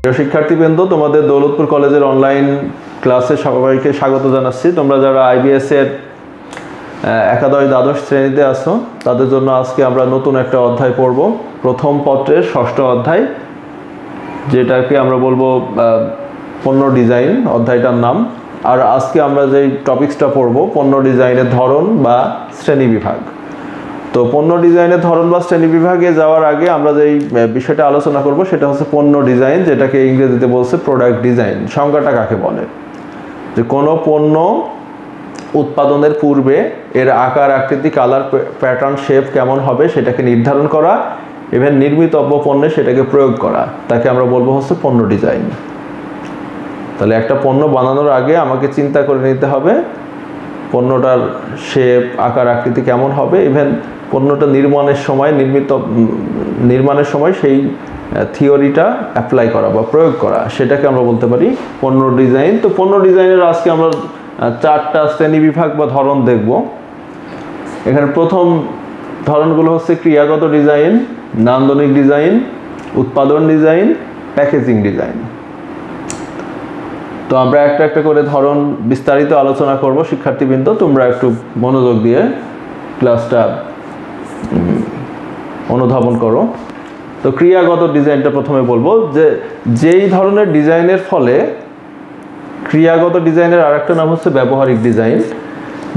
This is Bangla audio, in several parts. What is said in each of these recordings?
প্রিয় শিক্ষার্থীবৃন্দ, তোমাদের দৌলতপুর কলেজের অনলাইন ক্লাসে সবাইকে স্বাগত জানাচ্ছি। তোমরা যারা আইবিএস এর একাদশ দ্বাদশ শ্রেণীতে আছো তাদের জন্য আজকে আমরা নতুন একটা অধ্যায় পড়ব, প্রথম পত্রের ষষ্ঠ অধ্যায়, যেটাকে আমরা বলবো পণ্য ডিজাইন অধ্যায়টার নাম। আর আজকে আমরা যেই টপিকসটা পড়ব পণ্য ডিজাইনের ধরন বা শ্রেণী বিভাগ। তো পণ্য ডিজাইনের ধরন বা শ্রেণী বিভাগে যাওয়ার আগে আমরা যেই বিষয়টা আলোচনা করব সেটা হচ্ছে পণ্য ডিজাইন, যেটাকে ইংরেজিতে বলছে প্রোডাক্ট ডিজাইন। সংজ্ঞাটা কাকে বলে? যে কোনো পণ্য উৎপাদনের পূর্বে এর আকার, আকৃতি, কালার, প্যাটার্ন, শেপ কেমন হবে সেটাকে নির্ধারণ করা, ইভেন নির্মিতব্য পণ্যে সেটাকে প্রয়োগ করা, তাকে আমরা বলবো হচ্ছে পণ্য ডিজাইন। তাহলে একটা পণ্য বানানোর আগে আমাকে চিন্তা করে নিতে হবে পণ্যটার শেপ, আকার, আকৃতি কেমন হবে, ইভেন পণ্যটা নির্মাণের সময় সেই থিওরিটা অ্যাপ্লাই করা বা প্রয়োগ করা, সেটাকে আমরা বলতে পারি পণ্য ডিজাইন। তো পণ্য ডিজাইনের আজকে আমরা চারটা শ্রেণী বিভাগ বা ধরন দেখব। এখানে প্রথম ধরনগুলো হচ্ছে ক্রিয়াগত ডিজাইন, নান্দনিক ডিজাইন, উৎপাদন ডিজাইন, প্যাকেজিং ডিজাইন। তো আমরা একটা একটা করে ধরন বিস্তারিত আলোচনা করব। শিক্ষার্থীবৃন্দ, তোমরা একটু মনোযোগ দিয়ে ক্লাসটা অনুধাবন করো। তো ক্রিয়াগত ডিজাইনটা প্রথমে বলবো, যে যেই ধরনের ডিজাইনের ফলে, ক্রিয়াগত ডিজাইনের আরেকটা নাম হচ্ছে ব্যবহারিক ডিজাইন,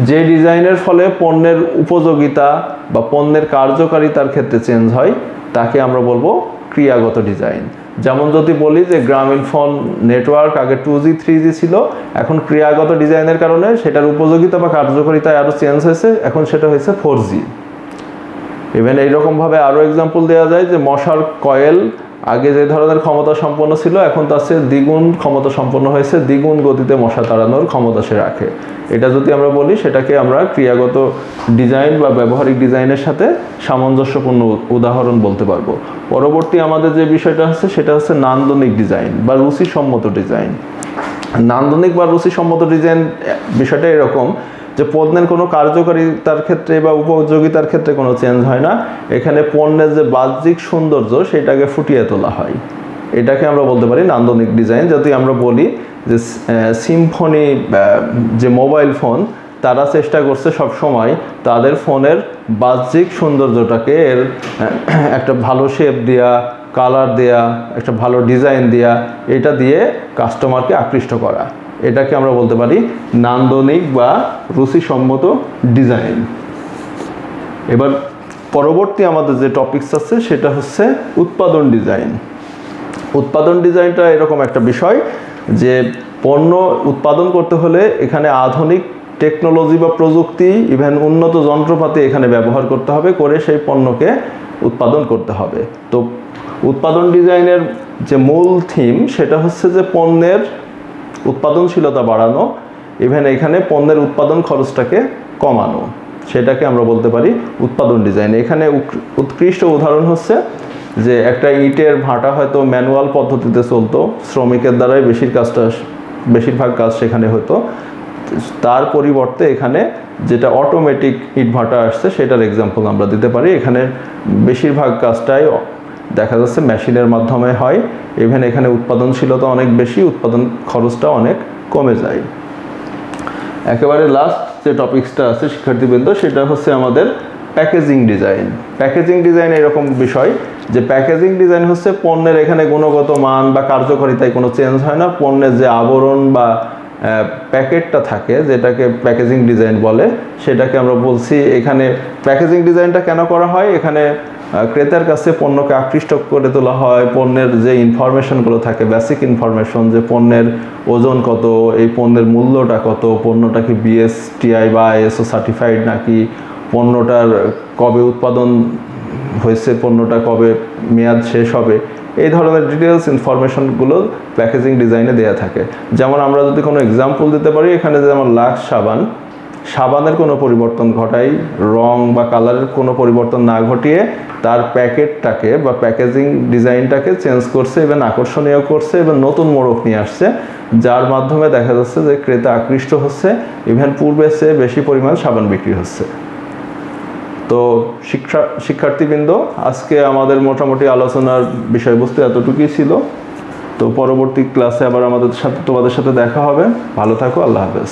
যে ডিজাইনের ফলে পণ্যের উপযোগিতা বা পণ্যের কার্যকারিতার ক্ষেত্রে চেঞ্জ হয় তাকে আমরা বলবো ক্রিয়াগত ডিজাইন। যেমন যদি বলি যে গ্রামীণ ফোন নেটওয়ার্ক আগে 2G 3G ছিল, এখন ক্রিয়াগত ডিজাইনের কারণে সেটার উপযোগিতা বা কার্যকারিতায় আরও চেঞ্জ হয়েছে, এখন সেটা হয়েছে 4G। ইভেন এইরকমভাবে আরও এক্সাম্পল দেওয়া যায় যে মশার কয়েল আগে যে ধরনের ক্ষমতা সম্পন্ন ছিল, এখন তার চেয়ে দ্বিগুণ ক্ষমতা সম্পন্ন হয়েছে, দ্বিগুণ গতিতে মশা তাড়ানোর ক্ষমতা সে রাখে। এটা যদি আমরা বলি সেটাকে আমরা ক্রিয়াগত ডিজাইন বা ব্যবহারিক ডিজাইনের সাথে সামঞ্জস্যপূর্ণ উদাহরণ বলতে পারবো। পরবর্তী আমাদের যে বিষয়টা হচ্ছে সেটা হচ্ছে নান্দনিক ডিজাইন বা রুচিসম্মত ডিজাইন। নান্দনিক বা রুচিসম্মত ডিজাইন বিষয়টা এরকম যে পণ্যের কোনো কার্যকারিতার ক্ষেত্রে বা উপযোগিতার ক্ষেত্রে কোনো চেঞ্জ হয় না, এখানে পণ্যের যে বাহ্যিক সৌন্দর্য সেটাকে ফুটিয়ে তোলা হয়, এটাকে আমরা বলতে পারি নান্দনিক ডিজাইন। যদি আমরা বলি যে সিম্ফনি যে মোবাইল ফোন, তারা চেষ্টা করছে সব সময় তাদের ফোনের বাহ্যিক সৌন্দর্যটাকে এর একটা ভালো শেপ দেয়া, কালার দেয়া, একটা ভালো ডিজাইন দেয়া, এটা দিয়ে কাস্টমারকে আকৃষ্ট করা, এটাকে আমরা বলতে পারি নান্দনিক বা রুচিসম্মত ডিজাইন। এবার পরবর্তী আমাদের যে টপিকস আছে সেটা হচ্ছে উৎপাদন ডিজাইন। উৎপাদন ডিজাইনটা এরকম একটা বিষয় যে পণ্য উৎপাদন করতে হলে এখানে আধুনিক টেকনোলজি বা প্রযুক্তি, ইভেন উন্নত যন্ত্রপাতি এখানে ব্যবহার করতে হবে, করে সেই পণ্যকে উৎপাদন করতে হবে। তো উৎপাদন ডিজাইনের যে মূল থিম সেটা হচ্ছে যে পণ্যের উৎপাদনশীলতা বাড়ানো, ইভেন এখানে পণ্যের উৎপাদন খরচটাকে কমানো, সেটাকে আমরা বলতে পারি উৎপাদন ডিজাইন। এখানে উৎকৃষ্ট উদাহরণ হচ্ছে যে একটা ইটের ভাটা হয়তো ম্যানুয়াল পদ্ধতিতে চলতো, শ্রমিকের দ্বারাই বেশিরভাগ কাজ সেখানে হতো, তার পরিবর্তে এখানে যেটা অটোমেটিক ইট ভাটা আসছে সেটার এক্সাম্পল আমরা দিতে পারি। এখানে বেশিরভাগ কাজটাই দেখা যাচ্ছে মেশিনের মাধ্যমে হয়, ইভেন এখানে উৎপাদনশীলতা অনেক বেশি, উৎপাদন খরচটা অনেক কমে যায়। একেবারে লাস্ট যে টপিকসটা আছে শিক্ষার্থীবৃন্দ, সেটা হচ্ছে আমাদের প্যাকেজিং ডিজাইন। প্যাকেজিং ডিজাইন এরকম বিষয় যে প্যাকেজিং ডিজাইন হচ্ছে পণ্যের এখানে গুণগত মান বা কার্যকারিতায় কোনো চেঞ্জ হয় না, পণ্যের যে আবরণ বা প্যাকেটটা থাকে যেটাকে প্যাকেজিং ডিজাইন বলে, সেটাকে আমরা বলছি। এখানে প্যাকেজিং ডিজাইনটা কেন করা হয়? এখানে ক্রেতার কাছে পণ্যকে আকৃষ্ট করে তোলা হয়, পণ্যের যে ইনফরমেশনগুলো থাকে, বেসিক ইনফরমেশন, যে পণ্যের ওজন কত, এই পণ্যের মূল্যটা কত, পণ্যটা কি বিএসটিআই বা আইএসও সার্টিফাইড নাকি, পণ্যটার কবে উৎপাদন হয়েছে, পণ্যটা কবে মেয়াদ শেষ হবে, এই ধরনের ডিটেলস ইনফরমেশনগুলো প্যাকেজিং ডিজাইনে দেওয়া থাকে। যেমন আমরা যদি কোনো এক্সাম্পল দিতে পারি, এখানে যেমন লাক্স সাবানের কোনো পরিবর্তন ঘটাই, রং বা কালারের কোনো পরিবর্তন না ঘটিয়ে তার প্যাকেটটাকে বা প্যাকেজিং ডিজাইনটাকে চেঞ্জ করছে, এবং আকর্ষণীয় করছে, এবং নতুন মোড়ক নিয়ে আসছে, যার মাধ্যমে দেখা যাচ্ছে যে ক্রেতা আকৃষ্ট হচ্ছে, ইভেন পূর্বের চেয়ে বেশি পরিমাণ সাবান বিক্রি হচ্ছে। তো শিক্ষার্থীবৃন্দ, আজকে আমাদের মোটামুটি আলোচনার বিষয়বস্তু এতটুকুই ছিল। তো পরবর্তী ক্লাসে আবার তোমাদের সাথে দেখা হবে। ভালো থাকো, আল্লাহ হাফেজ।